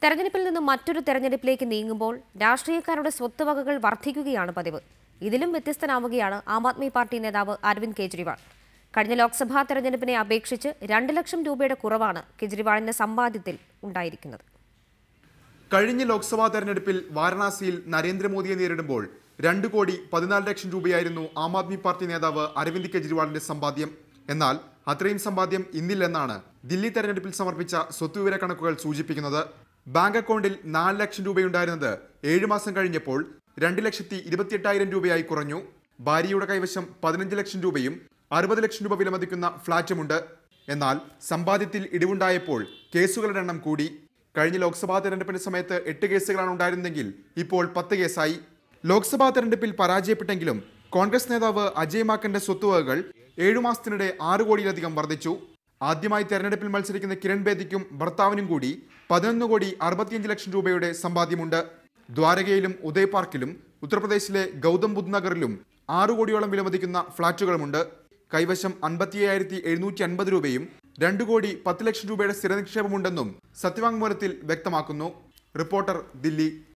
തെരഞ്ഞെടുപ്പിൽ നിന്ന് മറ്റൊരു തെരഞ്ഞെടുപ്പിലേക്ക് നീങ്ങുമ്പോൾ രാഷ്ട്രീയക്കാരുടെ സ്വത്തുവകകൾ വർദ്ധിക്കുകയാണ് പതിവ്. ഇതിലും വ്യത്യസ്തനാവുകയാണ് ആം ആദ്മി പാർട്ടി നേതാവ് അരവിന്ദ് കെജ്രിവാൾ. കഴിഞ്ഞ ലോക്സഭാ തെരഞ്ഞെടുപ്പിനെ അപേക്ഷിച്ച് 2 ലക്ഷം രൂപയുടെ കുറവാണ് കെജ്രിവാളിന്റെ സമ്പാദ്യത്തിൽ ഉണ്ടായിരിക്കുന്നത്. കഴിഞ്ഞ ലോക്സഭാ തെരഞ്ഞെടുപ്പിൽ വാരണാസിയിൽ നരേന്ദ്രമോദിയെ നേരിടുമ്പോൾ 2,14 ലക്ഷം രൂപയായിരുന്നു ആം ആദ്മി പാർട്ടി നേതാവ് അരവിന്ദ് കെജ്രിവാളിന്റെ സമ്പാദ്യം. എന്നാൽ അത്രയും സമ്പാദ്യം ഇന്നില്ലെന്നാണ് ദില്ലി തെരഞ്ഞെടുപ്പിൽ സമർപ്പിച്ച സ്വത്തുവിവര കണക്കുകൾ സൂചിപ്പിക്കുന്നത്. ബാങ്ക് അക്കൗണ്ടിൽ 4 ലക്ഷം രൂപയുണ്ടായിരുന്നത് 7 മാസം കഴിഞ്ഞപ്പോൾ 2,28,000 രൂപയായി കുറഞ്ഞു. ഭാര്യയുടെ കൈവശം 15 ലക്ഷം രൂപയും 60 ലക്ഷം രൂപ വിലമതിക്കുന്ന ഫ്ളാറ്റുമുണ്ട്. എന്നാൽ സമ്പാദ്യത്തിൽ ഇടിവുണ്ടായപ്പോൾ കേസുകളുടെ എണ്ണം കൂടി. കഴിഞ്ഞ ലോക്സഭാ തെരഞ്ഞെടുപ്പിന്റെ സമയത്ത് 8 കേസുകളാണ് ഉണ്ടായിരുന്നെങ്കിൽ ഇപ്പോൾ 10 കേസായി. ലോക്സഭാ തെരഞ്ഞെടുപ്പിൽ പരാജയപ്പെട്ടെങ്കിലും കോൺഗ്രസ് നേതാവ് അജയ് മാക്കന്റെ സ്വത്തുവകകൾ 7 മാസത്തിനിടെ 6 കോടിയിലധികം വർദ്ധിച്ചു. ആദ്യമായി തെരഞ്ഞെടുപ്പിൽ മത്സരിക്കുന്ന കിരൺ ബേദിക്കും ഭർത്താവിനും കൂടി 11,65 ലക്ഷം രൂപയുടെ സമ്പാദ്യമുണ്ട്. ദ്വാരകയിലും ഉദയ് പാർക്കിലും ഉത്തർപ്രദേശിലെ ഗൗതം ബുദ്ധ് നഗറിലും 6 കോടിയോളം വിലമതിക്കുന്ന ഫ്ളാറ്റുകളുമുണ്ട്. കൈവശം 57,750 രൂപയും 2,10 ലക്ഷം രൂപയുടെ സ്ഥിര നിക്ഷേപമുണ്ടെന്നും സത്യവാങ്മൂലത്തിൽ വ്യക്തമാക്കുന്നു. റിപ്പോർട്ടർ, ദില്ലി.